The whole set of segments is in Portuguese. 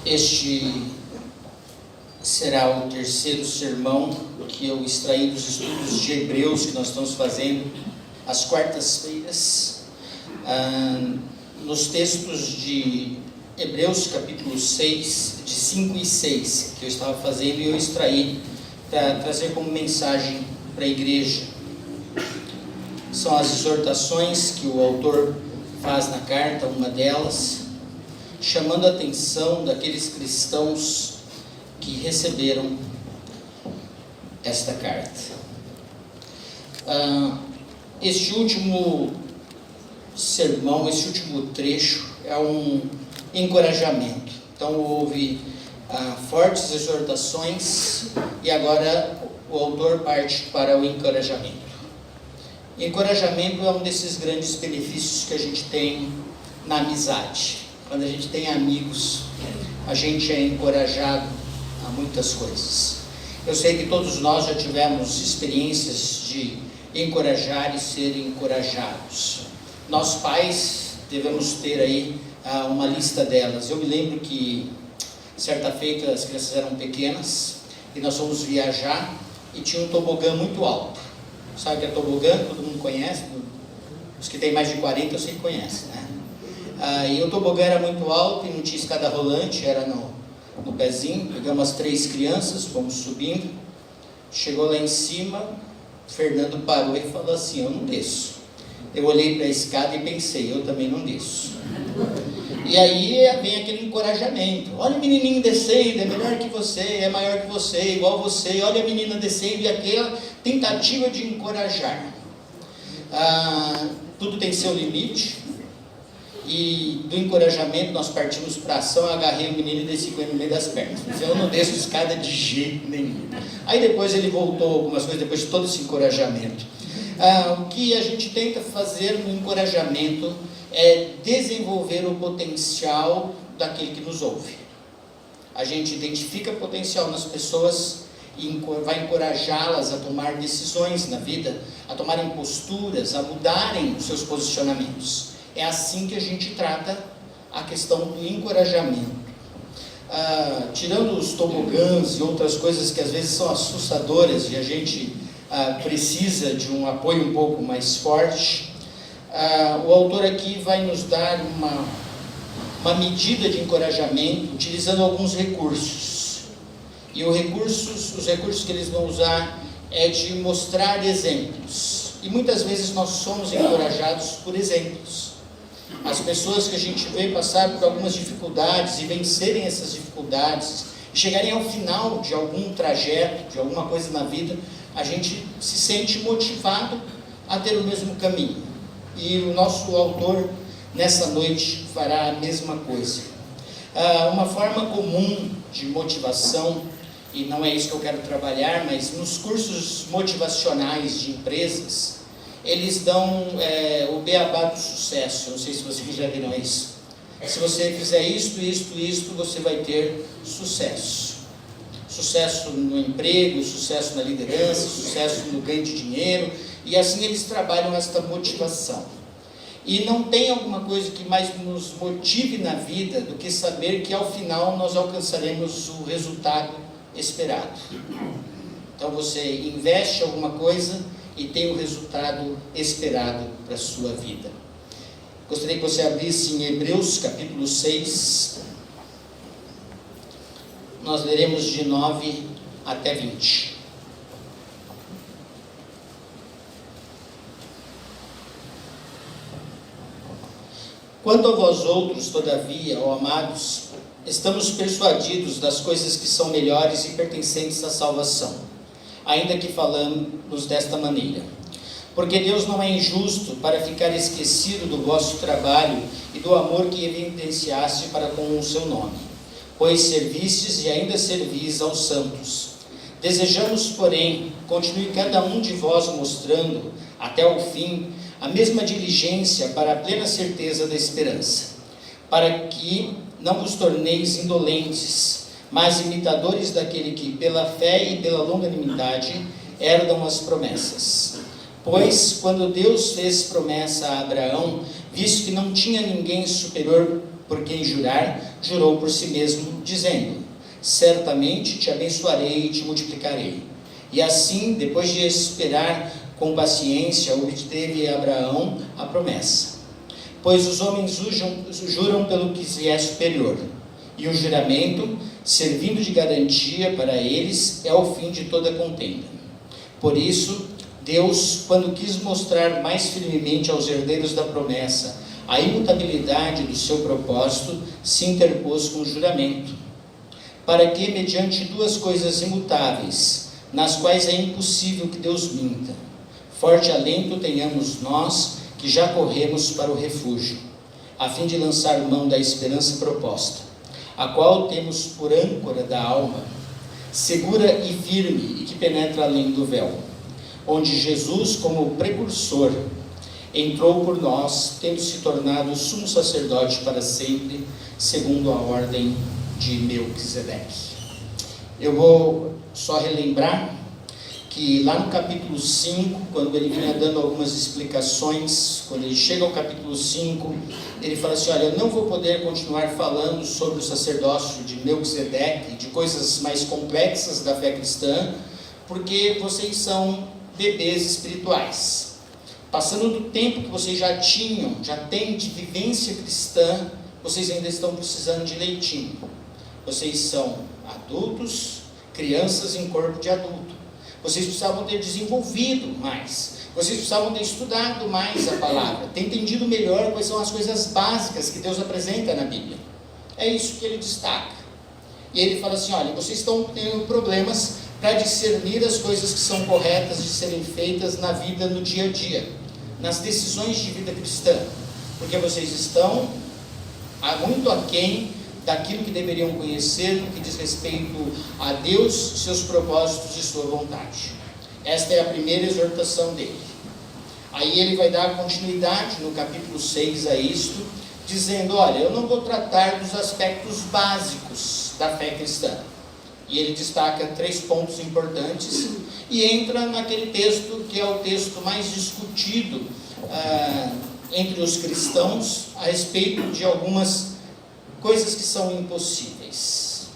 Este será o terceiro sermão que eu extraí dos estudos de Hebreus que nós estamos fazendo às quartas-feiras, nos textos de Hebreus capítulo 6, de 5 e 6, que eu estava fazendo e eu extraí para trazer como mensagem para a igreja. São as exortações que o autor faz na carta, uma delas, chamando a atenção daqueles cristãos que receberam esta carta. Este último sermão, este último trecho é um encorajamento. Então houve fortes exortações e agora o autor parte para o encorajamento. Encorajamento é um desses grandes benefícios que a gente tem na amizade. Quando a gente tem amigos, a gente é encorajado a muitas coisas. Eu sei que todos nós já tivemos experiências de encorajar e ser encorajados. Nós pais devemos ter aí uma lista delas. Eu me lembro que certa feita as crianças eram pequenas e nós fomos viajar e tinha um tobogã muito alto. Sabe o que é tobogã? Todo mundo conhece. Os que têm mais de 40 eu sei que conhecem, né? E o tobogã era muito alto e não tinha escada rolante, era no pezinho. Pegamos as 3 crianças, fomos subindo. Chegou lá em cima, Fernando parou e falou assim: eu não desço. Eu olhei para a escada e pensei: eu também não desço. E aí vem aquele encorajamento: olha o menininho descendo, é melhor que você, é maior que você, igual você, olha a menina descendo, e aquela tentativa de encorajar. Tudo tem seu limite. E do encorajamento nós partimos para a ação. Eu agarrei o menino e desci com ele no meio das pernas. Eu não desço escada de jeito nenhum. Aí depois ele voltou algumas coisas, depois de todo esse encorajamento. O que a gente tenta fazer no encorajamento é desenvolver o potencial daquele que nos ouve. A gente identifica potencial nas pessoas e vai encorajá-las a tomar decisões na vida, a tomarem posturas, a mudarem os seus posicionamentos. É assim que a gente trata a questão do encorajamento. Tirando os tobogãs e outras coisas que às vezes são assustadoras e a gente precisa de um apoio um pouco mais forte, o autor aqui vai nos dar uma medida de encorajamento utilizando alguns recursos. E os recursos que eles vão usar é de mostrar exemplos. E muitas vezes nós somos encorajados por exemplos. As pessoas que a gente vê passar por algumas dificuldades e vencerem essas dificuldades, e chegarem ao final de algum trajeto, de alguma coisa na vida, a gente se sente motivado a ter o mesmo caminho. E o nosso autor, nessa noite, fará a mesma coisa. Uma forma comum de motivação, e não é isso que eu quero trabalhar, mas nos cursos motivacionais de empresas, eles dão o beabá do sucesso. Eu não sei se vocês já viram isso. Se você fizer isto, você vai ter sucesso. Sucesso no emprego, sucesso na liderança, sucesso no ganho de dinheiro. E assim eles trabalham esta motivação. E não tem alguma coisa que mais nos motive na vida do que saber que ao final nós alcançaremos o resultado esperado. Então você investe alguma coisa e tem o resultado esperado para a sua vida. Gostaria que você abrisse em Hebreus capítulo 6. Nós leremos de 9 até 20. Quanto a vós outros, todavia, ó amados, estamos persuadidos das coisas que são melhores e pertencentes à salvação, ainda que falamos desta maneira. Porque Deus não é injusto para ficar esquecido do vosso trabalho e do amor que evidenciaste para com o seu nome, pois servistes e ainda servis aos santos. Desejamos, porém, continue cada um de vós mostrando, até o fim, a mesma diligência para a plena certeza da esperança, para que não vos torneis indolentes, mas imitadores daquele que, pela fé e pela longanimidade, herdam as promessas. Pois, quando Deus fez promessa a Abraão, visto que não tinha ninguém superior por quem jurar, jurou por si mesmo, dizendo: certamente te abençoarei e te multiplicarei. E assim, depois de esperar com paciência, obteve Abraão a promessa. Pois os homens juram pelo que se é superior, e o juramento, servindo de garantia para eles, é o fim de toda contenda. Por isso, Deus, quando quis mostrar mais firmemente aos herdeiros da promessa a imutabilidade do seu propósito, se interpôs com o juramento, para que, mediante duas coisas imutáveis, nas quais é impossível que Deus minta, forte alento tenhamos nós, que já corremos para o refúgio, a fim de lançar mão da esperança proposta, a qual temos por âncora da alma, segura e firme, e que penetra além do véu, onde Jesus, como precursor, entrou por nós, tendo se tornado sumo sacerdote para sempre, segundo a ordem de Melquisedeque. Eu vou só relembrar que lá no capítulo 5, quando ele vinha dando algumas explicações, quando ele chega ao capítulo 5, ele fala assim: olha, eu não vou poder continuar falando sobre o sacerdócio de Melquisedeque, de coisas mais complexas da fé cristã, porque vocês são bebês espirituais. Passando do tempo que vocês já têm de vivência cristã, vocês ainda estão precisando de leitinho. Vocês são adultos, crianças em corpo de adulto. Vocês precisavam ter desenvolvido mais. Vocês precisavam ter estudado mais a palavra, ter entendido melhor quais são as coisas básicas que Deus apresenta na Bíblia. É isso que ele destaca. E ele fala assim: olha, vocês estão tendo problemas para discernir as coisas que são corretas de serem feitas na vida, no dia a dia, nas decisões de vida cristã, porque vocês estão muito aquém daquilo que deveriam conhecer no que diz respeito a Deus, seus propósitos e sua vontade. Esta é a primeira exortação dele. Aí ele vai dar continuidade no capítulo 6 a isto, dizendo: olha, eu não vou tratar dos aspectos básicos da fé cristã. E ele destaca 3 pontos importantes e entra naquele texto que é o texto mais discutido entre os cristãos a respeito de algumas coisas que são impossíveis.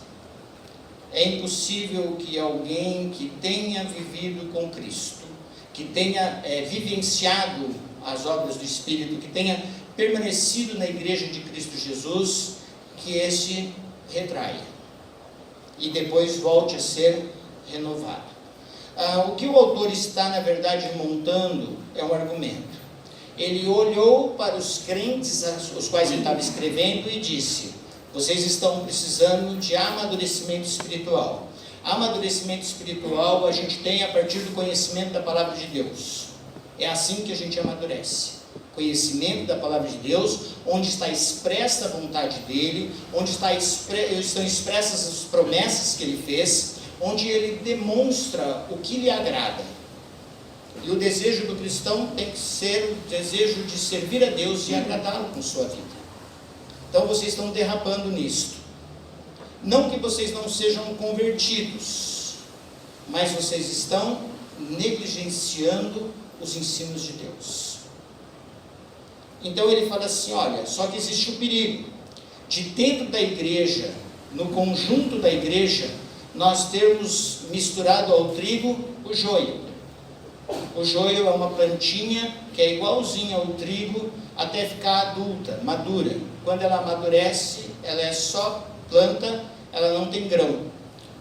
É impossível que alguém que tenha vivido com Cristo, que tenha vivenciado as obras do Espírito, que tenha permanecido na igreja de Cristo Jesus, que esse retraia e depois volte a ser renovado. O que o autor está, na verdade, montando é um argumento. Ele olhou para os crentes aos quais ele estava escrevendo e disse: vocês estão precisando de amadurecimento espiritual. Amadurecimento espiritual a gente tem a partir do conhecimento da palavra de Deus. É assim que a gente amadurece. Conhecimento da palavra de Deus, onde está expressa a vontade dele, onde estão expressas as promessas que ele fez, onde ele demonstra o que lhe agrada. E o desejo do cristão tem que ser o desejo de servir a Deus e agradá-lo com sua vida. Então vocês estão derrapando nisto. Não que vocês não sejam convertidos, mas vocês estão negligenciando os ensinos de Deus. Então ele fala assim: olha, só que existe o perigo de dentro da igreja, no conjunto da igreja, nós termos misturado ao trigo o joio. O joio é uma plantinha que é igualzinha ao trigo até ficar adulta, madura. Quando ela amadurece, ela é só planta, ela não tem grão.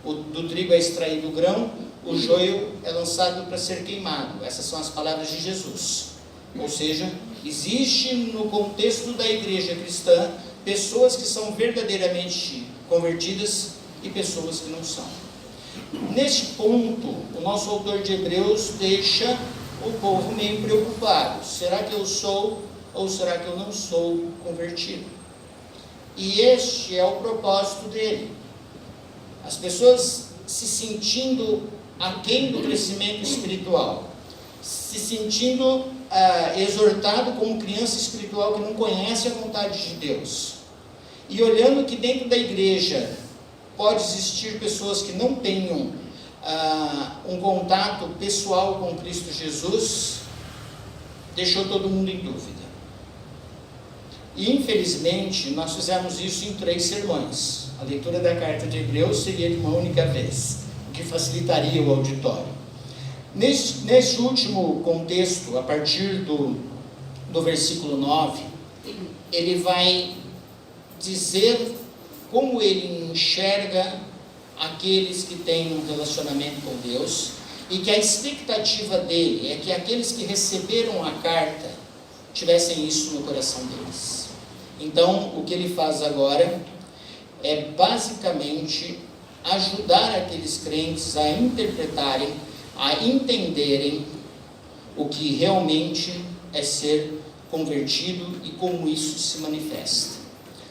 Do trigo é extraído o grão, o joio é lançado para ser queimado. Essas são as palavras de Jesus. Ou seja, existe no contexto da igreja cristã pessoas que são verdadeiramente convertidas e pessoas que não são. Neste ponto, o nosso autor de Hebreus deixa o povo meio preocupado. Será que eu sou ou será que eu não sou convertido? E este é o propósito dele. As pessoas se sentindo aquém do crescimento espiritual, se sentindo exortado como criança espiritual que não conhece a vontade de Deus, e olhando que dentro da igreja pode existir pessoas que não tenham um contato pessoal com Cristo Jesus, deixou todo mundo em dúvida. E infelizmente nós fizemos isso em 3 sermões. A leitura da carta de Hebreus seria de uma única vez, o que facilitaria o auditório. Nesse último contexto, a partir do versículo 9, ele vai dizer como ele enxerga aqueles que têm um relacionamento com Deus, e que a expectativa dele é que aqueles que receberam a carta tivessem isso no coração deles. Então, o que ele faz agora é basicamente ajudar aqueles crentes a interpretarem, a entenderem o que realmente é ser convertido e como isso se manifesta.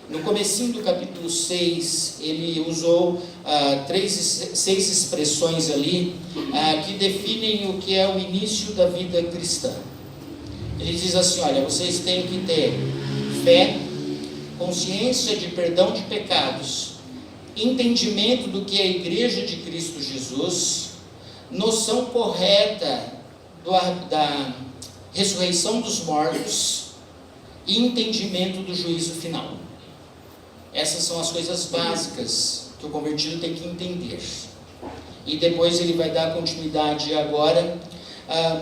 No comecinho do capítulo 6, ele usou 6 expressões ali que definem o que é o início da vida cristã. Ele diz assim: olha, vocês têm que ter fé, consciência de perdão de pecados, entendimento do que é a igreja de Cristo Jesus, noção correta da ressurreição dos mortos e entendimento do juízo final. Essas são as coisas básicas que o convertido tem que entender. E depois ele vai dar continuidade agora,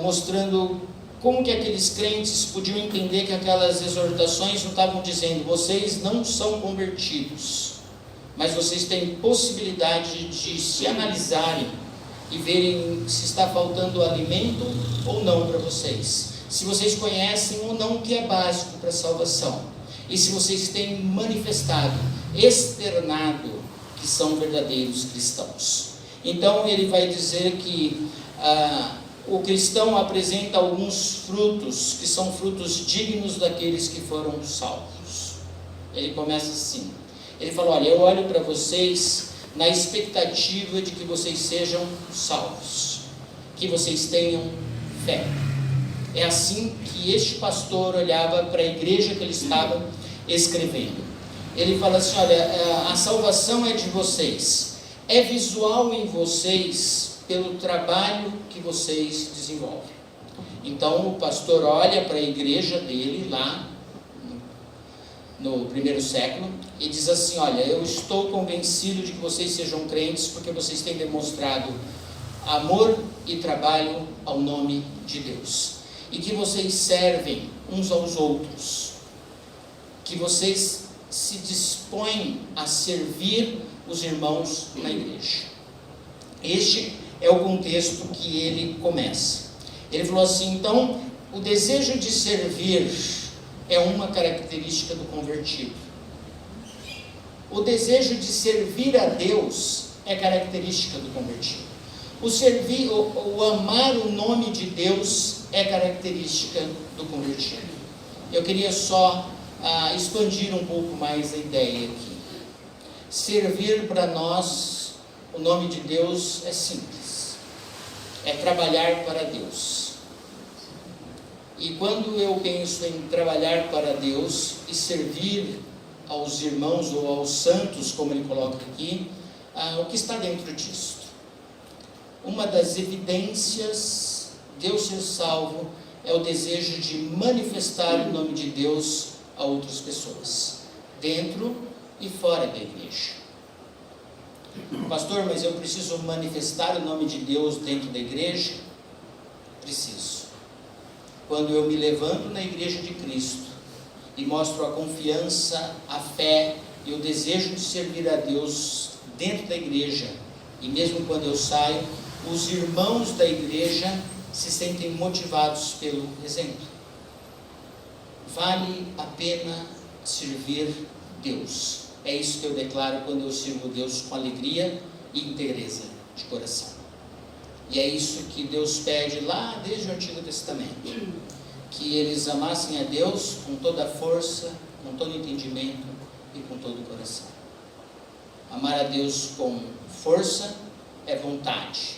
mostrando como que aqueles crentes podiam entender que aquelas exortações não estavam dizendo: vocês não são convertidos, mas vocês têm possibilidade de se analisarem e verem se está faltando alimento ou não para vocês, se vocês conhecem ou não o que é básico para a salvação, e se vocês têm manifestado, externado que são verdadeiros cristãos. Então ele vai dizer que o cristão apresenta alguns frutos que são frutos dignos daqueles que foram salvos. Ele começa assim, ele fala: olha, eu olho para vocês na expectativa de que vocês sejam salvos, que vocês tenham fé. É assim que este pastor olhava para a igreja que ele estava escrevendo. Ele fala assim: olha, a salvação é de vocês, é visual em vocês pelo trabalho que vocês desenvolvem. Então o pastor olha para a igreja dele lá no primeiro século e diz assim: olha, eu estou convencido de que vocês sejam crentes porque vocês têm demonstrado amor e trabalho ao nome de Deus, e que vocês servem uns aos outros, que vocês se dispõem a servir os irmãos na igreja. Este é o contexto que ele começa. Ele falou assim: então, o desejo de servir é uma característica do convertido. O desejo de servir a Deus é característica do convertido. O amar o nome de Deus é característica do convertido. Eu queria só expandir um pouco mais a ideia aqui. Servir para nós, o nome de Deus é simples, é trabalhar para Deus. E quando eu penso em trabalhar para Deus e servir aos irmãos ou aos santos, como ele coloca aqui, o que está dentro disso? Uma das evidências de eu ser salvo é o desejo de manifestar o nome de Deus a outras pessoas, dentro e fora da igreja. Pastor, mas eu preciso manifestar o nome de Deus dentro da igreja? Preciso. Quando eu me levanto na igreja de Cristo e mostro a confiança, a fé e o desejo de servir a Deus dentro da igreja, e mesmo quando eu saio, os irmãos da igreja se sentem motivados pelo exemplo. Vale a pena servir Deus. É isso que eu declaro quando eu sirvo Deus com alegria e inteireza de coração. E é isso que Deus pede lá desde o Antigo Testamento, que eles amassem a Deus com toda a força, com todo o entendimento e com todo o coração. Amar a Deus com força é vontade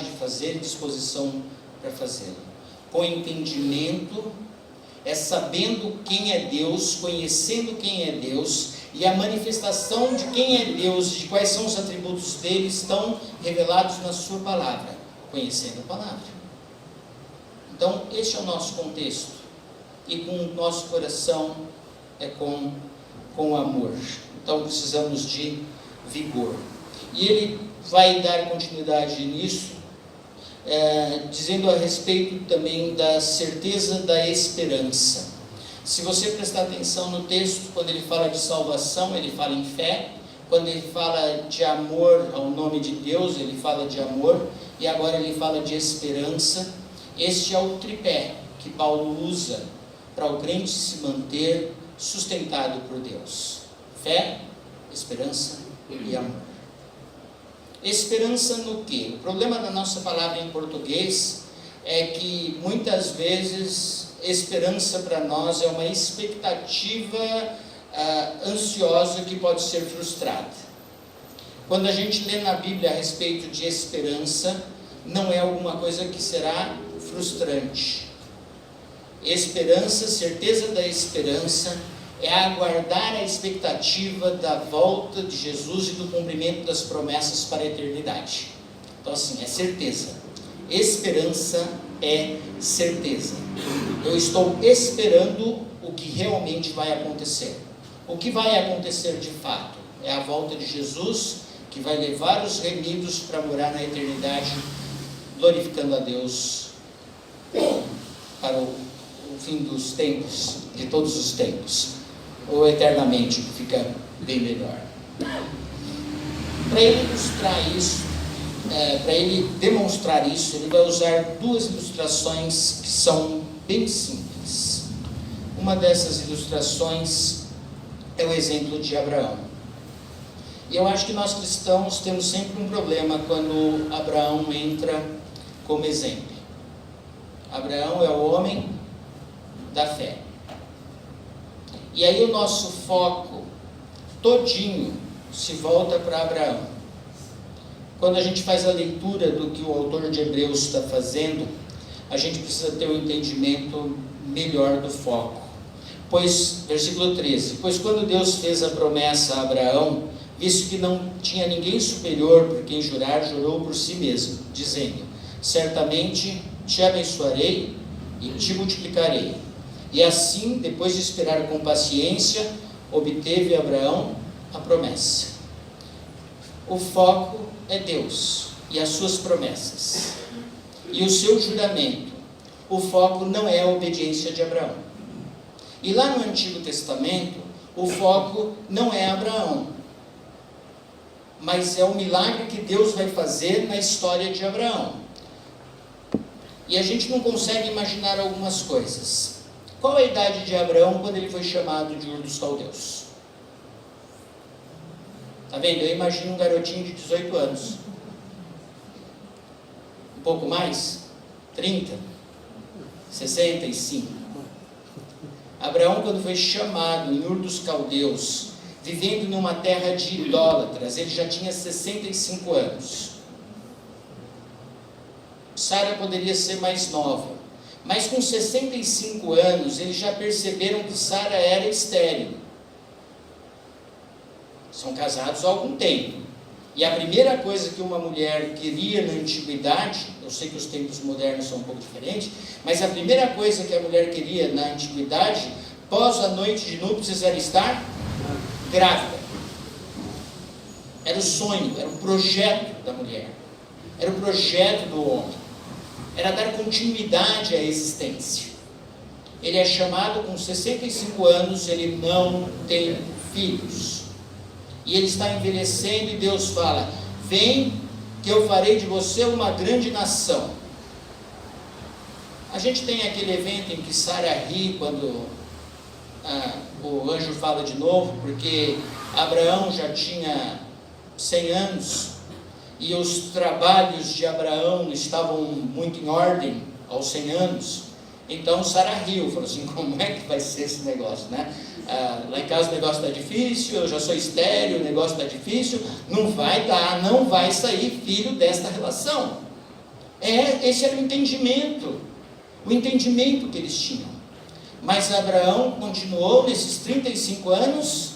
de fazer e disposição para fazê-lo. Com entendimento é sabendo quem é Deus, conhecendo quem é Deus, e a manifestação de quem é Deus, de quais são os atributos dele, estão revelados na sua palavra, conhecendo a palavra. Então, este é o nosso contexto, e com o nosso coração é com amor. Então precisamos de vigor. E ele vai dar continuidade nisso, dizendo a respeito também da certeza da esperança. Se você prestar atenção no texto, quando ele fala de salvação, ele fala em fé. Quando ele fala de amor ao nome de Deus, ele fala de amor. E agora ele fala de esperança. Este é o tripé que Paulo usa para o crente se manter sustentado por Deus: fé, esperança e amor. Esperança no quê? O problema da nossa palavra em português é que muitas vezes esperança para nós é uma expectativa ansiosa que pode ser frustrada. Quando a gente lê na Bíblia a respeito de esperança, não é alguma coisa que será frustrante. Esperança, certeza da esperança, é aguardar a expectativa da volta de Jesus e do cumprimento das promessas para a eternidade. Então assim, é certeza. Esperança é certeza. Eu estou esperando o que realmente vai acontecer. O que vai acontecer de fato é a volta de Jesus, que vai levar os remidos para morar na eternidade, glorificando a Deus para o fim dos tempos, de todos os tempos, ou eternamente, que fica bem melhor. Para ele ilustrar isso, para ele demonstrar isso, ele vai usar duas ilustrações que são bem simples. Uma dessas ilustrações é o exemplo de Abraão. E eu acho que nós cristãos temos sempre um problema quando Abraão entra como exemplo. Abraão é o homem da fé. E aí o nosso foco todinho se volta para Abraão. Quando a gente faz a leitura do que o autor de Hebreus está fazendo, a gente precisa ter um entendimento melhor do foco. Pois, versículo 13, pois quando Deus fez a promessa a Abraão, visto que não tinha ninguém superior por quem jurar, jurou por si mesmo, dizendo: certamente te abençoarei e te multiplicarei. E assim, depois de esperar com paciência, obteve Abraão a promessa. O foco é Deus e as suas promessas e o seu juramento. O foco não é a obediência de Abraão. E lá no Antigo Testamento, o foco não é Abraão, mas é o milagre que Deus vai fazer na história de Abraão. E a gente não consegue imaginar algumas coisas. Qual a idade de Abraão quando ele foi chamado de Ur dos Caldeus? Está vendo? Eu imagino um garotinho de 18 anos. Um pouco mais? 30? 65? Abraão, quando foi chamado em Ur dos Caldeus, vivendo numa terra de idólatras, ele já tinha 65 anos. Sara poderia ser mais nova, mas com 65 anos, eles já perceberam que Sara era estéril. São casados há algum tempo. E a primeira coisa que uma mulher queria na antiguidade, eu sei que os tempos modernos são um pouco diferentes, mas a primeira coisa que a mulher queria na antiguidade, pós a noite de núpcias, era estar grávida. Era o sonho, era o projeto da mulher, era o projeto do homem, era dar continuidade à existência. Ele é chamado com 65 anos, ele não tem filhos. E ele está envelhecendo e Deus fala: vem que eu farei de você uma grande nação. A gente tem aquele evento em que Sara ri quando o anjo fala de novo, porque Abraão já tinha 100 anos e os trabalhos de Abraão estavam muito em ordem aos 100 anos. Então Sara riu, falou assim: como é que vai ser esse negócio, né? Lá em casa o negócio está difícil, eu já sou estéril, o negócio está difícil, não vai dar, não vai sair filho desta relação. Esse era o entendimento que eles tinham. Mas Abraão continuou nesses 35 anos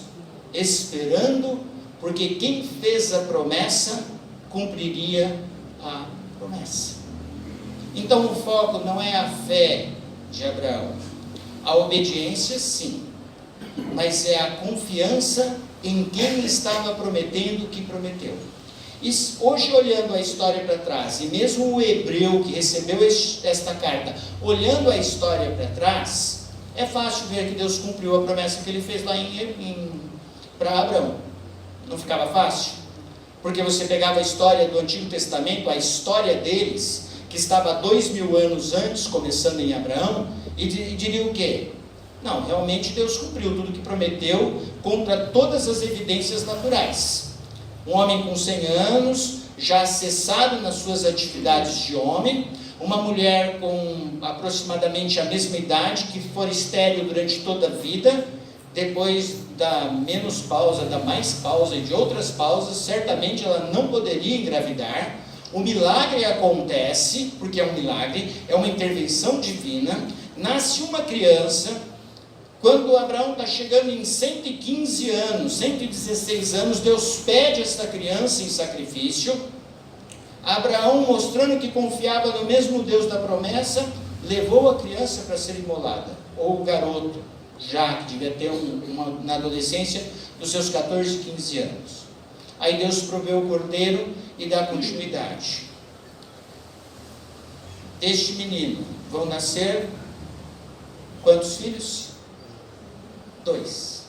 esperando, porque quem fez a promessa cumpriria a promessa. Então o foco não é a fé de Abraão, a obediência sim, mas é a confiança em quem estava prometendo o que prometeu. E hoje, olhando a história para trás, e mesmo o hebreu que recebeu esta carta, olhando a história para trás, é fácil ver que Deus cumpriu a promessa que ele fez lá para Abraão. Não ficava fácil? Porque você pegava a história do Antigo Testamento, a história deles, que estava 2000 anos antes, começando em Abraão, e diria o quê? Não, realmente Deus cumpriu tudo que prometeu contra todas as evidências naturais. Um homem com 100 anos, já cessado nas suas atividades de homem, uma mulher com aproximadamente a mesma idade, que for estéril durante toda a vida, depois da menopausa, da mais pausa e de outras pausas, certamente ela não poderia engravidar. O milagre acontece, porque é um milagre, é uma intervenção divina, nasce uma criança. Quando Abraão está chegando em 115 anos, 116 anos, Deus pede esta criança em sacrifício. Abraão, mostrando que confiava no mesmo Deus da promessa, levou a criança para ser imolada, ou o garoto, já que devia ter na adolescência, dos seus 14, 15 anos. Aí Deus proveu o cordeiro e dá continuidade. Deste menino vão nascer quantos filhos? 2,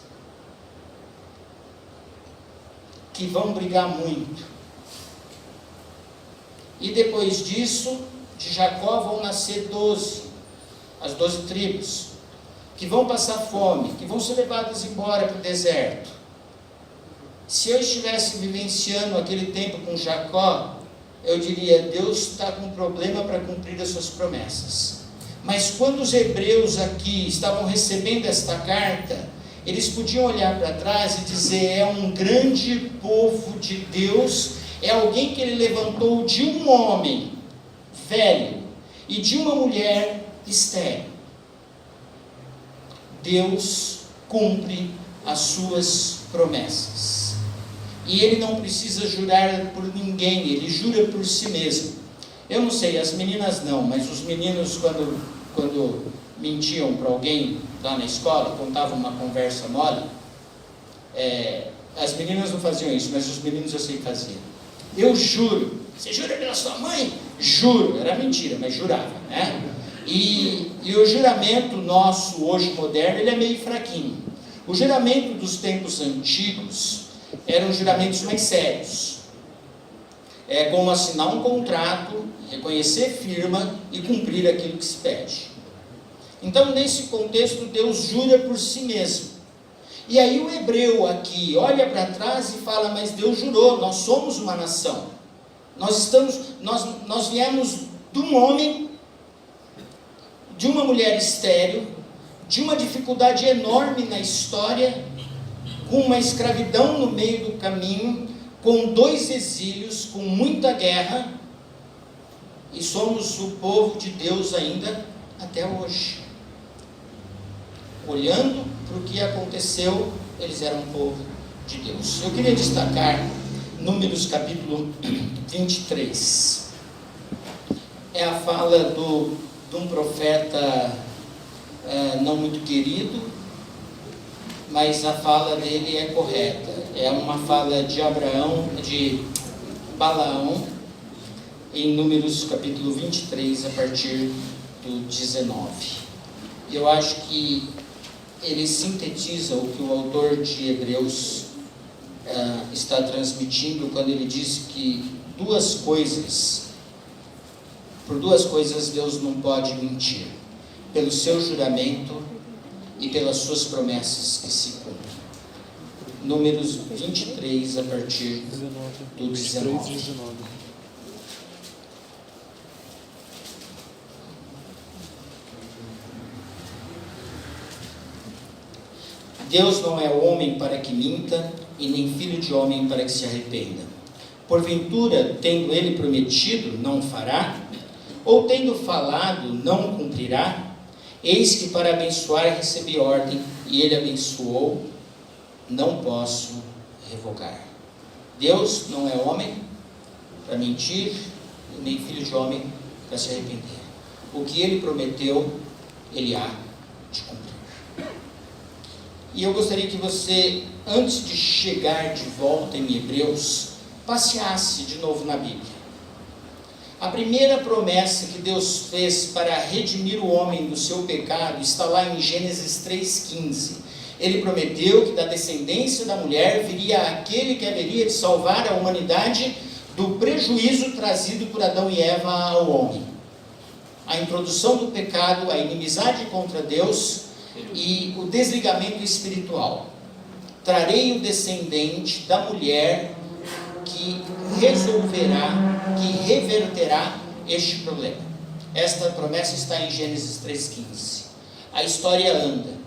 que vão brigar muito, e depois disso, de Jacó vão nascer 12, as 12 tribos, que vão passar fome, que vão ser levadas embora para o deserto. Se eu estivesse vivenciando aquele tempo com Jacó, eu diria, Deus está com problema para cumprir as suas promessas. Mas quando os hebreus aqui estavam recebendo esta carta, eles podiam olhar para trás e dizer, é um grande povo de Deus, é alguém que ele levantou de um homem velho e de uma mulher estéril. Deus cumpre as suas promessas. E ele não precisa jurar por ninguém, ele jura por si mesmo. Eu não sei, as meninas não, mas os meninos quando mentiam para alguém lá na escola, contavam uma conversa mole, as meninas não faziam isso, mas os meninos eu sei que faziam. Eu juro. Você jura pela sua mãe? Juro. Era mentira, mas jurava, né? E o juramento nosso, hoje moderno, ele é meio fraquinho. O juramento dos tempos antigos eram juramentos mais sérios. É como assinar um contrato, reconhecer firma e cumprir aquilo que se pede. Então, nesse contexto, Deus jura por si mesmo. E aí o hebreu aqui olha para trás e fala, mas Deus jurou, nós somos uma nação. Nós viemos de um homem, de uma mulher estéril, de uma dificuldade enorme na história, com uma escravidão no meio do caminho, com 2 exílios, com muita guerra, e somos o povo de Deus ainda até hoje. Olhando para o que aconteceu, eles eram um povo de Deus. Eu queria destacar Números capítulo 23. É a fala de um profeta não muito querido, mas a fala dele é correta. É uma fala de Balaão, em Números capítulo 23, a partir do 19. Eu acho que ele sintetiza o que o autor de Hebreus está transmitindo quando ele diz que por duas coisas Deus não pode mentir: pelo seu juramento e pelas suas promessas que se cumprem. Números 23, a partir do 19. Deus não é homem para que minta, e nem filho de homem para que se arrependa. Porventura, tendo ele prometido, não fará? Ou tendo falado, não cumprirá? Eis que para abençoar recebi ordem, e ele abençoou, não posso revogar. Deus não é homem para mentir, nem filho de homem para se arrepender. O que ele prometeu, ele há de cumprir. E eu gostaria que você, antes de chegar de volta em Hebreus, passeasse de novo na Bíblia. A primeira promessa que Deus fez para redimir o homem do seu pecado está lá em Gênesis 3,15. Ele prometeu que da descendência da mulher viria aquele que haveria de salvar a humanidade do prejuízo trazido por Adão e Eva ao homem. A introdução do pecado, a inimizade contra Deus e o desligamento espiritual. Trarei o descendente da mulher que resolverá, que reverterá este problema. Esta promessa está em Gênesis 3,15. A história anda.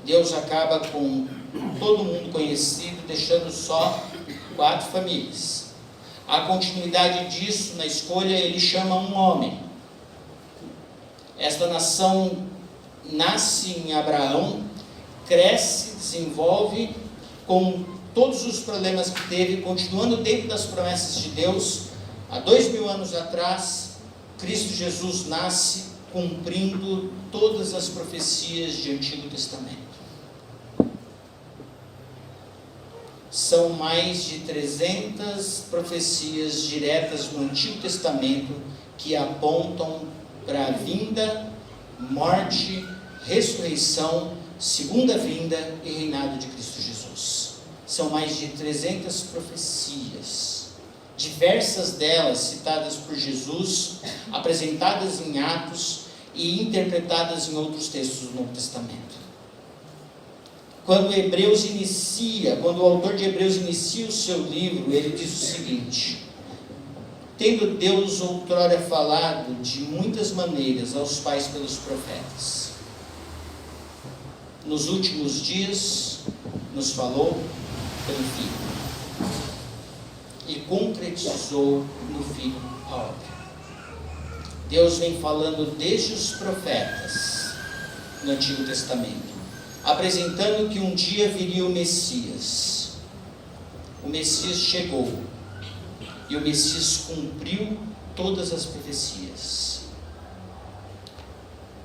Deus acaba com todo mundo conhecido, deixando só 4 famílias. A continuidade disso, na escolha, ele chama um homem. Esta nação nasce em Abraão, cresce, desenvolve, com todos os problemas que teve, continuando dentro das promessas de Deus. Há 2000 anos atrás, Cristo Jesus nasce, cumprindo todas as profecias de Antigo Testamento. São mais de 300 profecias diretas no Antigo Testamento que apontam para a vinda, morte, ressurreição, segunda vinda e reinado de Cristo Jesus. São mais de 300 profecias, diversas delas citadas por Jesus, apresentadas em Atos e interpretadas em outros textos do Novo Testamento. Quando o autor de Hebreus inicia o seu livro, ele diz o seguinte: tendo Deus outrora falado de muitas maneiras aos pais pelos profetas, nos últimos dias nos falou pelo Filho, e concretizou no Filho a obra. Deus vem falando desde os profetas no Antigo Testamento, apresentando que um dia viria o Messias. O Messias chegou, e o Messias cumpriu todas as profecias.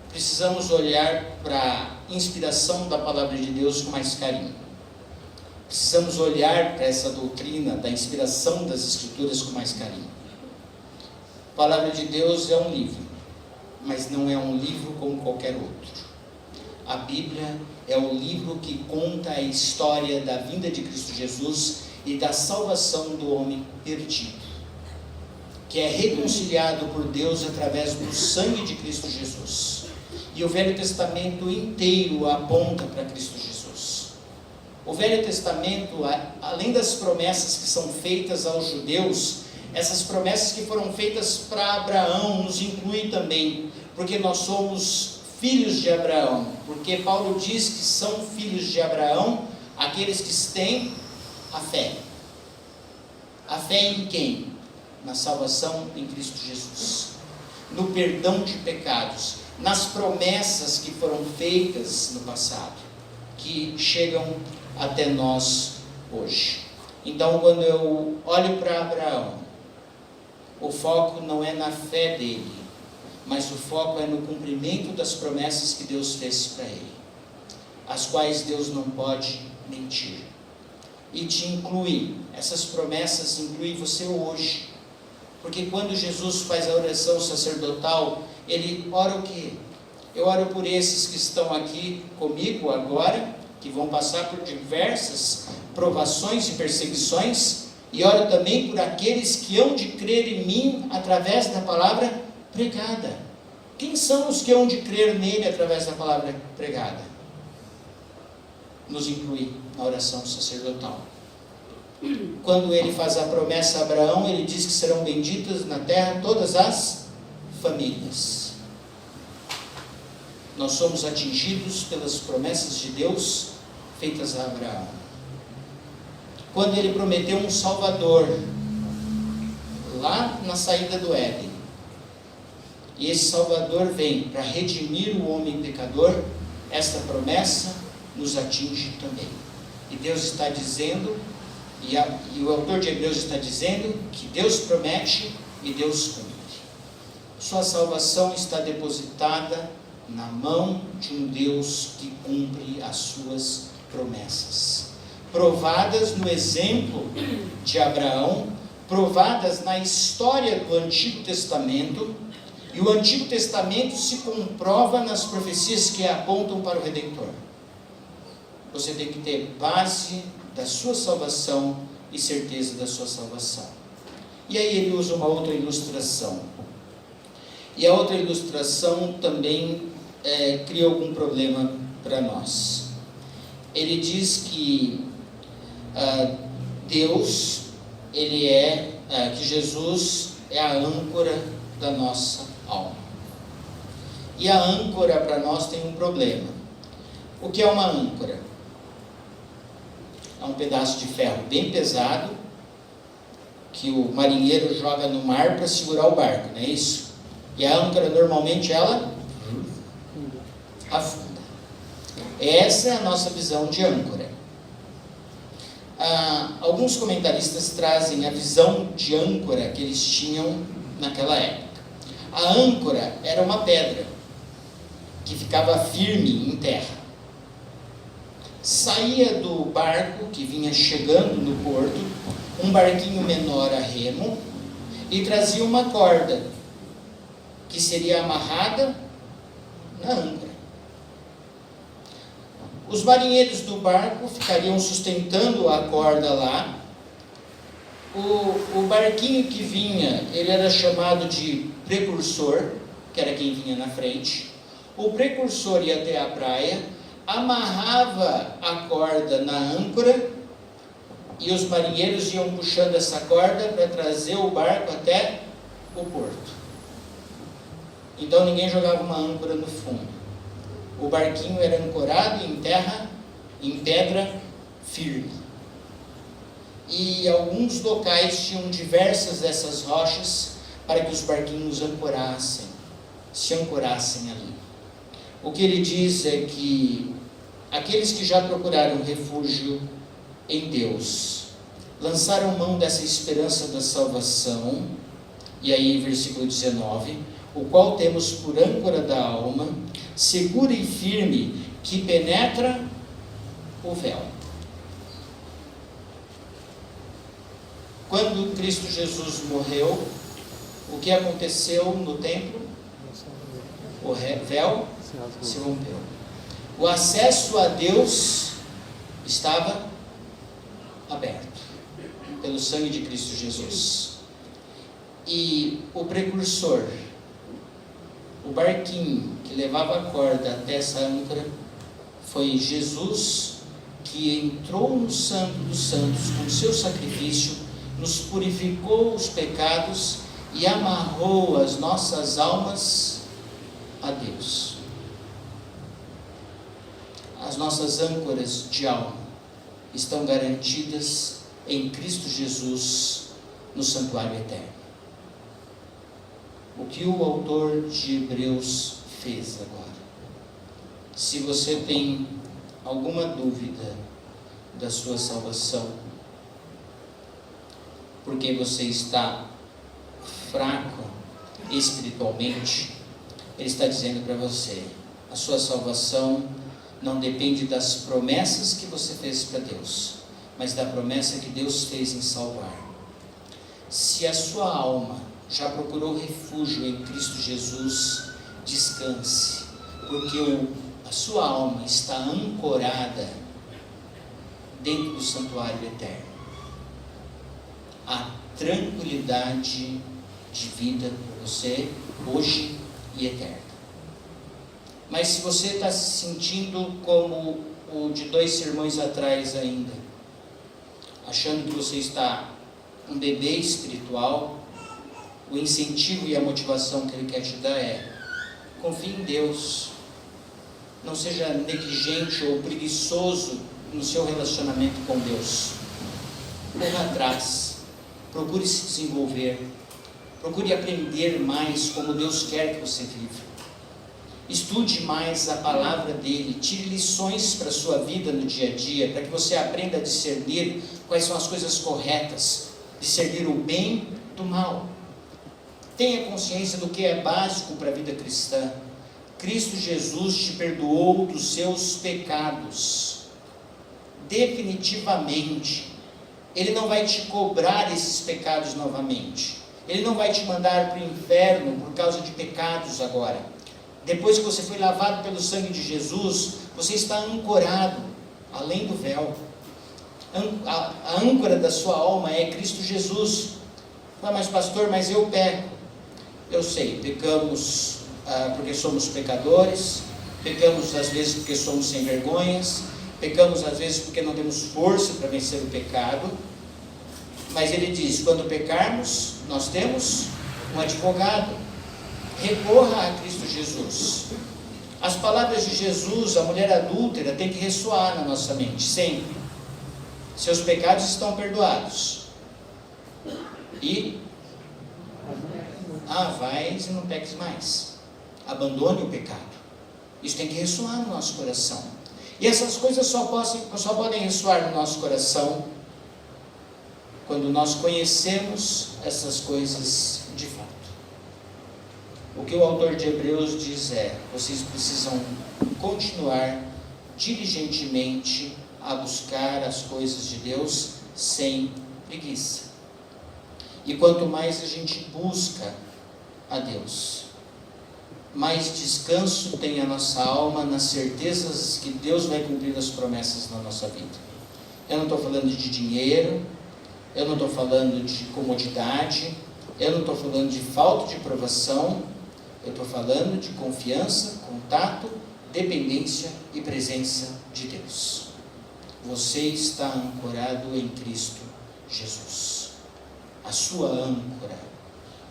Precisamos olhar para a inspiração da palavra de Deus com mais carinho. Precisamos olhar para essa doutrina da inspiração das Escrituras com mais carinho. A palavra de Deus é um livro, mas não é um livro como qualquer outro. A Bíblia é o livro que conta a história da vinda de Cristo Jesus e da salvação do homem perdido, que é reconciliado por Deus através do sangue de Cristo Jesus. E o Velho Testamento inteiro aponta para Cristo Jesus. O Velho Testamento, além das promessas que são feitas aos judeus, essas promessas que foram feitas para Abraão nos incluem também, porque nós somos filhos de Abraão, porque Paulo diz que são filhos de Abraão aqueles que têm a fé. A fé em quem? Na salvação em Cristo Jesus, no perdão de pecados, nas promessas que foram feitas no passado, que chegam até nós hoje. Então, quando eu olho para Abraão, o foco não é na fé dele, mas o foco é no cumprimento das promessas que Deus fez para ele, as quais Deus não pode mentir. E te inclui, essas promessas incluem você hoje, porque quando Jesus faz a oração sacerdotal, ele ora o quê? Eu oro por esses que estão aqui comigo agora, que vão passar por diversas provações e perseguições, e oro também por aqueles que hão de crer em mim através da palavra pregada. Quem são os que hão de crer nele através da palavra pregada? Nos inclui na oração sacerdotal. Quando ele faz a promessa a Abraão, ele diz que serão benditas na terra todas as famílias. Nós somos atingidos pelas promessas de Deus feitas a Abraão. Quando ele prometeu um Salvador lá na saída do Éden, e esse Salvador vem para redimir o homem pecador, esta promessa nos atinge também. E Deus está dizendo, e o autor de Hebreus está dizendo, que Deus promete e Deus cumpre. Sua salvação está depositada na mão de um Deus que cumpre as suas promessas, provadas no exemplo de Abraão, provadas na história do Antigo Testamento, e o Antigo Testamento se comprova nas profecias que apontam para o Redentor. Você tem que ter base da sua salvação e certeza da sua salvação. E aí ele usa uma outra ilustração. E a outra ilustração também cria algum problema para nós. Ele diz que Deus, que Jesus é a âncora da nossa alma. E a âncora para nós tem um problema. O que é uma âncora? É um pedaço de ferro bem pesado que o marinheiro joga no mar para segurar o barco, não é isso? E a âncora normalmente ela afunda. Essa é a nossa visão de âncora. Alguns comentaristas trazem a visão de âncora que eles tinham naquela época. A âncora era uma pedra que ficava firme em terra. Saía do barco que vinha chegando no porto, um barquinho menor a remo, e trazia uma corda que seria amarrada na âncora. Os marinheiros do barco ficariam sustentando a corda lá. O barquinho que vinha, ele era chamado de precursor, que era quem vinha na frente. O precursor ia até a praia, amarrava a corda na âncora, e os marinheiros iam puxando essa corda para trazer o barco até o porto. Então ninguém jogava uma âncora no fundo. O barquinho era ancorado em terra, em pedra firme. E alguns locais tinham diversas dessas rochas para que os barquinhos se ancorassem ali. O que ele diz é que aqueles que já procuraram refúgio em Deus lançaram mão dessa esperança da salvação, e aí versículo 19, o qual temos por âncora da alma, segura e firme, que penetra o véu. Quando Cristo Jesus morreu, o que aconteceu no templo? O véu se rompeu. O acesso a Deus estava aberto pelo sangue de Cristo Jesus. E o precursor, o barquinho que levava a corda até essa âncora, foi Jesus, que entrou no Santo dos Santos com o seu sacrifício, nos purificou os pecados e amarrou as nossas almas a Deus. As nossas âncoras de alma estão garantidas em Cristo Jesus no santuário eterno. O que o autor de Hebreus fez agora? Se você tem alguma dúvida da sua salvação, porque você está fraco espiritualmente, ele está dizendo para você: a sua salvação não depende das promessas que você fez para Deus, mas da promessa que Deus fez em salvar. Se a sua alma já procurou refúgio em Cristo Jesus, descanse, porque a sua alma está ancorada dentro do santuário eterno. Há tranquilidade de vida para você, hoje e eterna. Mas se você está se sentindo como o de 2 sermões atrás ainda, achando que você está um bebê espiritual, o incentivo e a motivação que Ele quer te dar é: confie em Deus, não seja negligente ou preguiçoso no seu relacionamento com Deus. Corra atrás, procure se desenvolver, procure aprender mais como Deus quer que você viva. Estude mais a palavra dele, tire lições para a sua vida no dia a dia, para que você aprenda a discernir quais são as coisas corretas, discernir o bem do mal. Tenha consciência do que é básico para a vida cristã. Cristo Jesus te perdoou dos seus pecados, definitivamente. Ele não vai te cobrar esses pecados novamente. Ele não vai te mandar para o inferno por causa de pecados agora. Depois que você foi lavado pelo sangue de Jesus, você está ancorado além do véu. A âncora da sua alma é Cristo Jesus. Mas pastor, mas eu peco. Eu sei, pecamos porque somos pecadores, pecamos às vezes porque somos sem vergonhas, pecamos às vezes porque não temos força para vencer o pecado. Mas ele diz, quando pecarmos, nós temos um advogado. Recorra a Cristo Jesus. As palavras de Jesus, a mulher adúltera, tem que ressoar na nossa mente, sempre. Seus pecados estão perdoados. E vai e não peques mais. Abandone o pecado. Isso tem que ressoar no nosso coração. E essas coisas só podem ressoar no nosso coração quando nós conhecemos essas coisas de fato. O que o autor de Hebreus diz é: vocês precisam continuar diligentemente a buscar as coisas de Deus sem preguiça. E quanto mais a gente busca a Deus, mais descanso tem a nossa alma nas certezas que Deus vai cumprir as promessas na nossa vida. Eu não estou falando de dinheiro, eu não estou falando de comodidade, eu não estou falando de falta de provação, eu estou falando de confiança, contato, dependência e presença de Deus. Você está ancorado em Cristo Jesus. A sua âncora,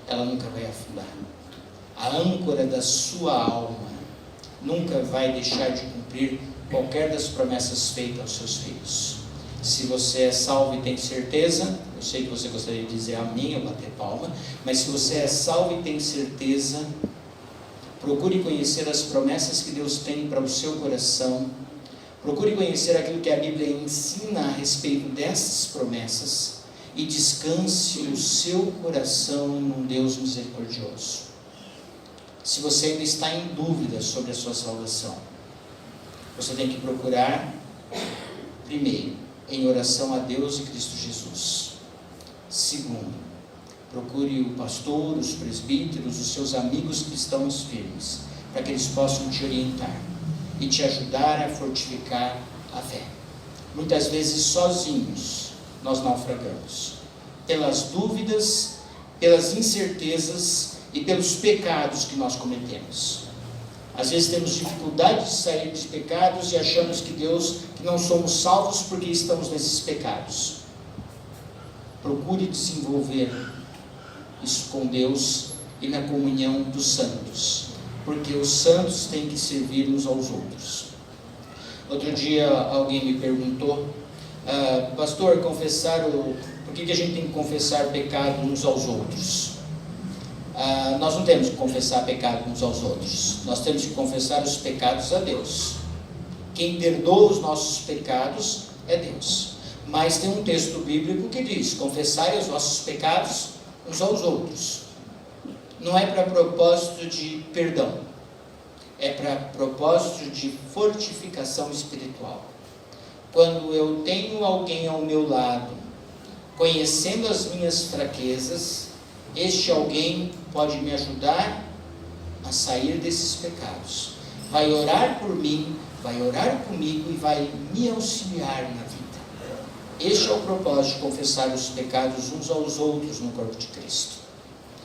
ela nunca vai afundar. A âncora da sua alma nunca vai deixar de cumprir qualquer das promessas feitas aos seus filhos. Se você é salvo e tem certeza, eu sei que você gostaria de dizer amém, eu bater palma, mas se você é salvo e tem certeza, procure conhecer as promessas que Deus tem para o seu coração, procure conhecer aquilo que a Bíblia ensina a respeito dessas promessas e descanse o seu coração num Deus misericordioso. Se você ainda está em dúvida sobre a sua salvação, você tem que procurar, primeiro, em oração a Deus e Cristo Jesus. Segundo, procure o pastor, os presbíteros, os seus amigos cristãos firmes, para que eles possam te orientar e te ajudar a fortificar a fé. Muitas vezes sozinhos nós naufragamos, pelas dúvidas, pelas incertezas e pelos pecados que nós cometemos. Às vezes temos dificuldade de sair dos pecados e achamos que não somos salvos porque estamos nesses pecados. Procure desenvolver isso com Deus e na comunhão dos santos, porque os santos têm que servir uns aos outros. Outro dia alguém me perguntou, pastor, por que a gente tem que confessar pecado uns aos outros? Nós não temos que confessar pecado uns aos outros, nós temos que confessar os pecados a Deus. Quem perdoa os nossos pecados é Deus. Mas tem um texto bíblico que diz: confessai os vossos pecados uns aos outros. Não é para propósito de perdão, é para propósito de fortificação espiritual. Quando eu tenho alguém ao meu lado, conhecendo as minhas fraquezas, este alguém pode me ajudar a sair desses pecados. Vai orar por mim, vai orar comigo e vai me auxiliar na vida. Este é o propósito de confessar os pecados uns aos outros no corpo de Cristo.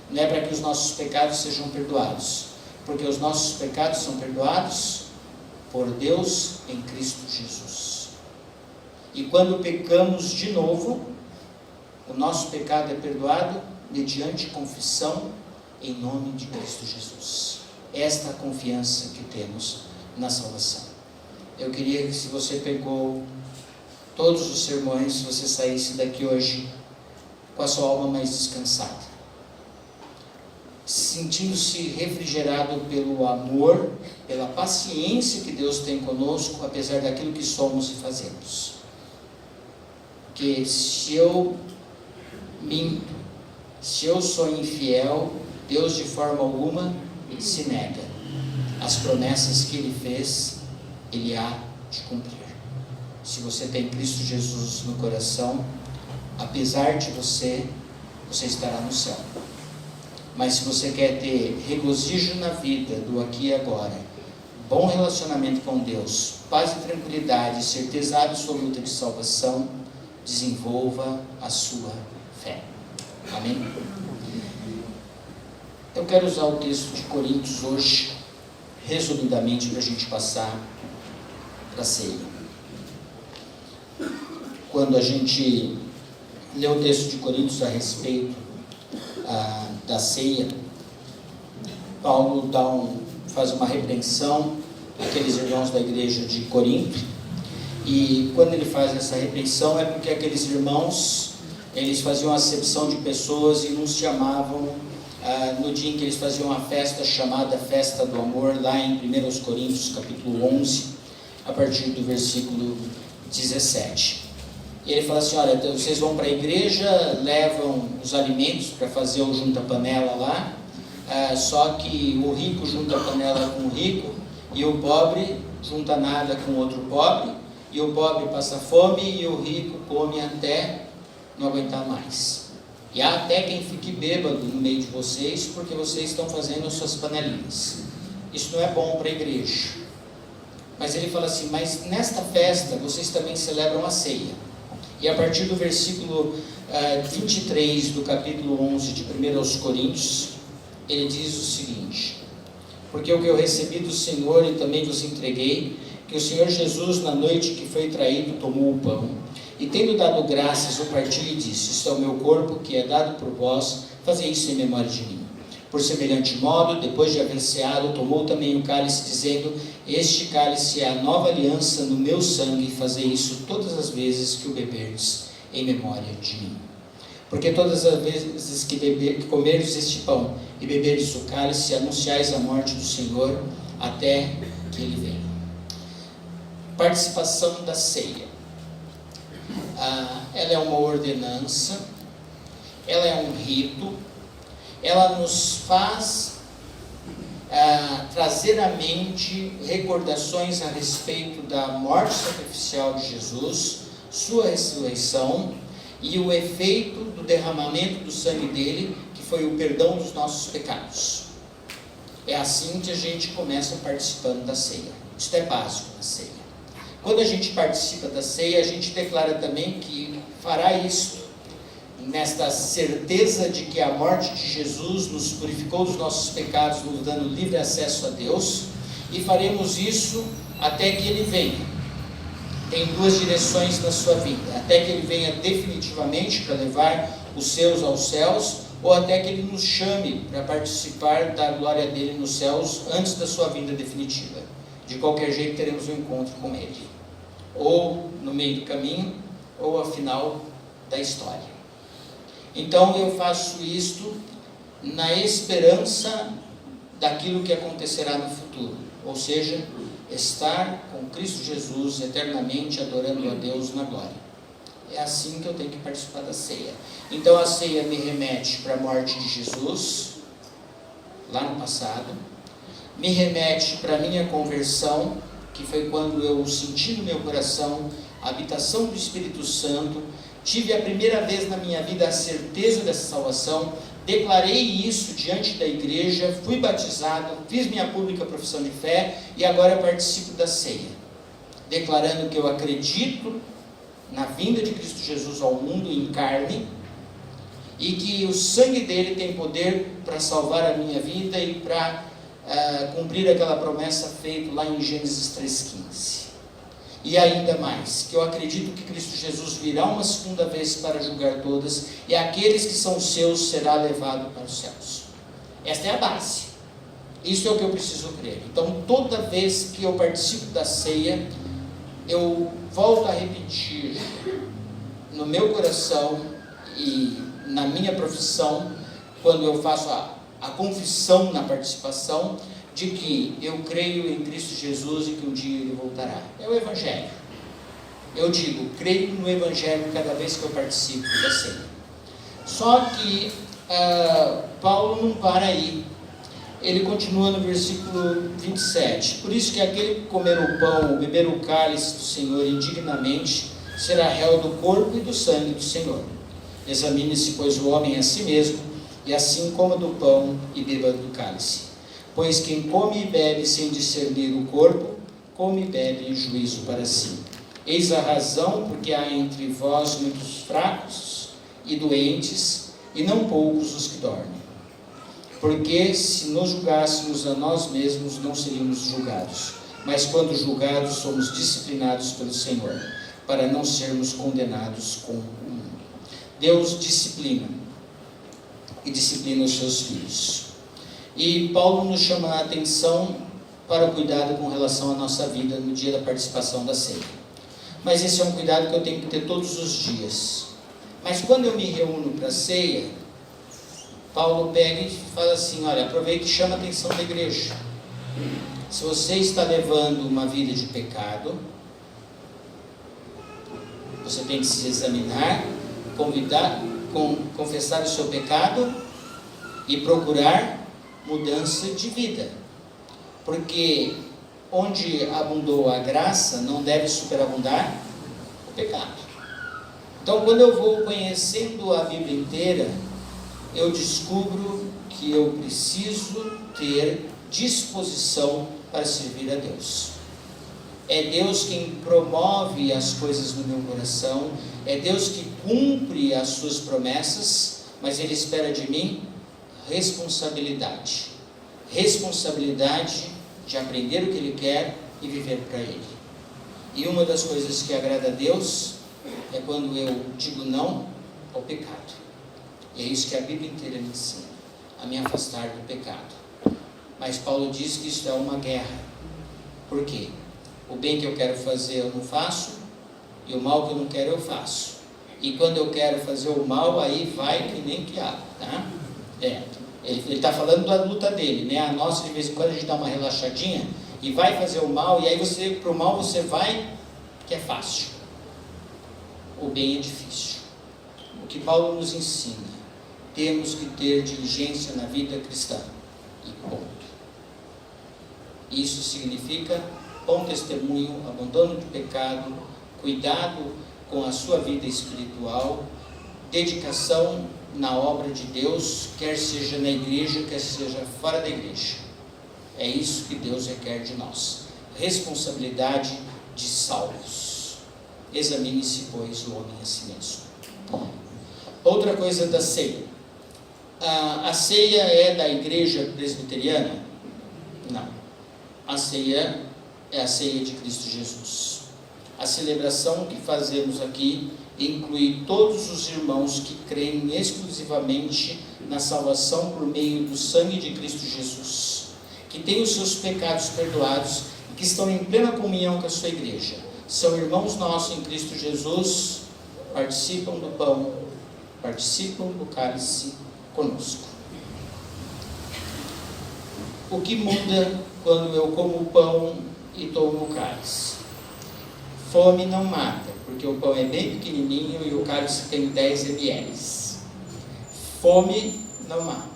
Não é para que os nossos pecados sejam perdoados, porque os nossos pecados são perdoados por Deus em Cristo Jesus. E quando pecamos de novo, o nosso pecado é perdoado mediante confissão em nome de Cristo Jesus. Esta é a confiança que temos na salvação. Eu queria que, se você pegou todos os sermões, você saísse daqui hoje com a sua alma mais descansada, sentindo-se refrigerado pelo amor, pela paciência que Deus tem conosco, apesar daquilo que somos e fazemos. Porque se eu minto, se eu sou infiel, Deus de forma alguma se nega. as promessas que Ele fez, Ele há de cumprir. Se você tem Cristo Jesus no coração, apesar de você estará no céu. Mas se você quer ter regozijo na vida, do aqui e agora, bom relacionamento com Deus, paz e tranquilidade, certeza absoluta de salvação, desenvolva a sua fé. Amém? Eu quero usar o texto de Coríntios hoje, resumidamente, para a gente passar para a ceia. Quando a gente lê o texto de Coríntios a respeito da ceia, Paulo faz uma repreensão àqueles irmãos da igreja de Corinto, e quando ele faz essa repreensão é porque aqueles irmãos, eles faziam acepção de pessoas e nos chamavam no dia em que eles faziam uma festa chamada Festa do Amor, lá em 1 Coríntios capítulo 11, a partir do versículo 17. E ele fala assim: olha, vocês vão para a igreja, levam os alimentos para fazer o junta-panela lá, só que o rico junta a panela com o rico, e o pobre junta nada com outro pobre, e o pobre passa fome, e o rico come até não aguentar mais. E há até quem fique bêbado no meio de vocês, porque vocês estão fazendo as suas panelinhas. Isso não é bom para a igreja. Mas ele fala assim: mas nesta festa vocês também celebram a ceia. E a partir do versículo 23 do capítulo 11 de 1 Coríntios, ele diz o seguinte: porque o que eu recebi do Senhor e também vos entreguei, que o Senhor Jesus, na noite que foi traído, tomou o pão, e tendo dado graças, o partiu e disse: isto é o meu corpo, que é dado por vós, fazei isso em memória de mim. Por semelhante modo, depois de haver ceado, tomou também o cálice, dizendo: este cálice é a nova aliança no meu sangue, fazei isso todas as vezes que o beberdes, em memória de mim. Porque todas as vezes que comerdes este pão e beberdes o cálice, anunciais a morte do Senhor, até que Ele venha. Participação da ceia. Ela é uma ordenança, ela é um rito, ela nos faz trazer à mente recordações a respeito da morte sacrificial de Jesus, sua ressurreição e o efeito do derramamento do sangue dele, que foi o perdão dos nossos pecados. É assim que a gente começa participando da ceia. Isso é básico na ceia. Quando a gente participa da ceia, a gente declara também que fará isto nesta certeza de que a morte de Jesus nos purificou dos nossos pecados, nos dando livre acesso a Deus, e faremos isso até que Ele venha. Tem duas direções na sua vida: até que Ele venha definitivamente para levar os seus aos céus, ou até que Ele nos chame para participar da glória dele nos céus antes da sua vinda definitiva. De qualquer jeito teremos um encontro com Ele, ou no meio do caminho, ou ao final da história. Então eu faço isto na esperança daquilo que acontecerá no futuro, ou seja, estar com Cristo Jesus eternamente adorando a Deus na glória. É assim que eu tenho que participar da ceia. Então a ceia me remete para a morte de Jesus, lá no passado, me remete para a minha conversão, que foi quando eu senti no meu coração a habitação do Espírito Santo, tive a primeira vez na minha vida a certeza dessa salvação, declarei isso diante da igreja, fui batizado, fiz minha pública profissão de fé e agora participo da ceia, declarando que eu acredito na vinda de Cristo Jesus ao mundo em carne e que o sangue dele tem poder para salvar a minha vida e para cumprir aquela promessa feita lá em Gênesis 3,15. E ainda mais, que eu acredito que Cristo Jesus virá uma segunda vez para julgar todas, e aqueles que são seus será levado para os céus. Esta é a base. Isso é o que eu preciso crer. Então, toda vez que eu participo da ceia, eu volto a repetir no meu coração e na minha profissão, quando eu faço a confissão na participação, de que eu creio em Cristo Jesus e que um dia Ele voltará. É o Evangelho. Eu digo, creio no Evangelho cada vez que eu participo da ceia. Só que Paulo não para aí. ele continua no versículo 27. Por isso que aquele que comer o pão ou beber o cálice do Senhor indignamente será réu do corpo e do sangue do Senhor. Examine-se, pois, o homem a si mesmo, e assim coma do pão e beba do cálice. Pois quem come e bebe sem discernir o corpo, come e bebe juízo para si. Eis a razão porque há entre vós muitos fracos e doentes, e não poucos os que dormem. Porque se nos julgássemos a nós mesmos, não seríamos julgados. Mas quando julgados, somos disciplinados pelo Senhor, para não sermos condenados com o mundo. Deus disciplina, e disciplina os seus filhos. E Paulo nos chama a atenção para o cuidado com relação à nossa vida no dia da participação da ceia. Mas esse é um cuidado que eu tenho que ter todos os dias. Mas quando eu me reúno para a ceia, Paulo pega e fala assim: olha, aproveita e chama a atenção da igreja. Se você está levando uma vida de pecado, você tem que se examinar, confessar o seu pecado e procurar mudança de vida. Porque onde abundou a graça, não deve superabundar o pecado. Então, quando eu vou conhecendo a Bíblia inteira, eu descubro que eu preciso ter disposição para servir a Deus. É Deus quem promove as coisas no meu coração, é Deus que cumpre as suas promessas, mas Ele espera de mim responsabilidade. Responsabilidade de aprender o que Ele quer e viver para Ele. E uma das coisas que agrada a Deus é quando eu digo não ao pecado. E é isso que a Bíblia inteira me ensina, a me afastar do pecado. Mas Paulo diz que isso é uma guerra. Por quê? O bem que eu quero fazer eu não faço, e o mal que eu não quero eu faço. E quando eu quero fazer o mal, aí vai que nem quiabo, tá? Ele está falando da luta dele, né? A nossa, de vez em quando, a gente dá uma relaxadinha e vai fazer o mal, e aí para o mal você vai, que é fácil. O bem é difícil. O que Paulo nos ensina: temos que ter diligência na vida cristã. E ponto. Isso significa bom testemunho, abandono do pecado, cuidado com a sua vida espiritual, dedicação na obra de Deus, quer seja na igreja, quer seja fora da igreja. É isso que Deus requer de nós. Responsabilidade de salvos. Examine-se, pois, o homem a si mesmo. Outra coisa da ceia. A ceia é da igreja presbiteriana? Não. A ceia é a ceia de Cristo Jesus. A celebração que fazemos aqui inclui todos os irmãos que creem exclusivamente na salvação por meio do sangue de Cristo Jesus, que têm os seus pecados perdoados e que estão em plena comunhão com a sua igreja. São irmãos nossos em Cristo Jesus, participam do pão, participam do cálice conosco. O que muda quando eu como o pão e tomo o cálice? Fome não mata, porque o pão é bem pequenininho e o cálice tem 10 ml. Fome não mata,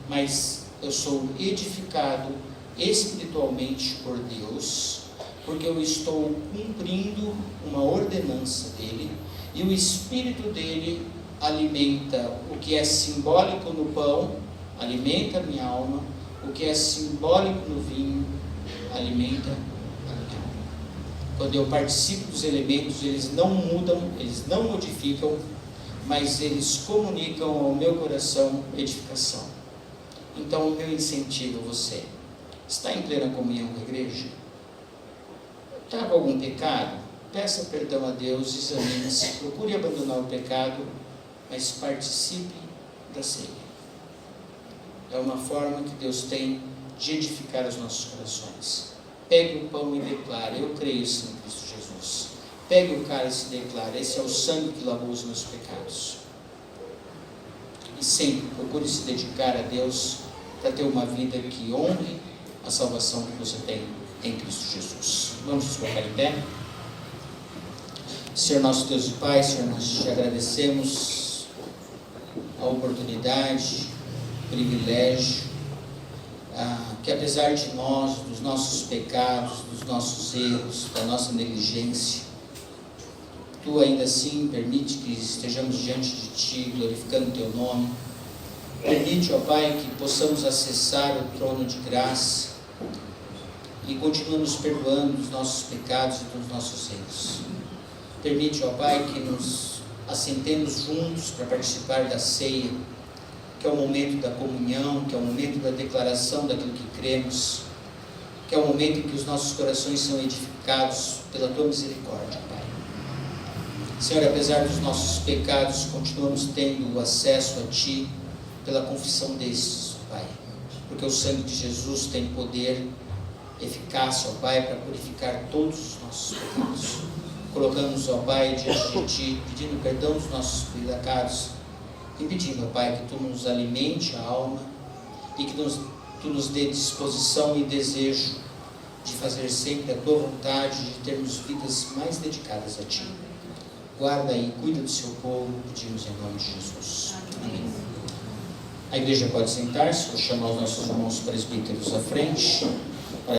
mas eu sou edificado espiritualmente por Deus, porque eu estou cumprindo uma ordenança dele, e o Espírito dele alimenta o que é simbólico no pão, alimenta a minha alma, o que é simbólico no vinho, alimenta a minha alma. Quando eu participo dos elementos, eles não mudam, eles não modificam, mas eles comunicam ao meu coração edificação. Então, o meu incentivo a você: está em plena comunhão com a igreja? Está com algum pecado? Peça perdão a Deus, examine-se, procure abandonar o pecado, mas participe da ceia. É uma forma que Deus tem de edificar os nossos corações. Pegue o pão e declare: eu creio sim em Cristo Jesus. Pegue o cálice e declare: esse é o sangue que lavou os meus pecados. E sempre procure se dedicar a Deus para ter uma vida que honre a salvação que você tem em Cristo Jesus. Vamos nos colocar em pé. Senhor nosso Deus e Pai, Senhor, nós te agradecemos a oportunidade, o privilégio que apesar de nós, dos nossos pecados, dos nossos erros, da nossa negligência, Tu ainda assim permite que estejamos diante de Ti, glorificando Teu nome. Permite, ó Pai, que possamos acessar o trono de graça e continua nos perdoando dos nossos pecados e dos nossos erros. Permite, ó Pai, que nos assentemos juntos para participar da ceia, que é o momento da comunhão, que é o momento da declaração daquilo que cremos, que é o momento em que os nossos corações são edificados pela Tua misericórdia, Pai. Senhor, apesar dos nossos pecados, continuamos tendo acesso a Ti pela confissão destes, Pai, porque o sangue de Jesus tem poder, eficácia, ó Pai, para purificar todos os nossos pecados. Colocamos, ó Pai, diante de Ti, pedindo perdão dos nossos pecados, e pedindo, ó Pai, que Tu nos alimente a alma e que Tu nos dê disposição e desejo de fazer sempre a Tua vontade, de termos vidas mais dedicadas a Ti. Guarda e cuida do Seu povo, pedimos em nome de Jesus. Amém. A igreja pode sentar-se, vou chamar os nossos irmãos presbíteros à frente.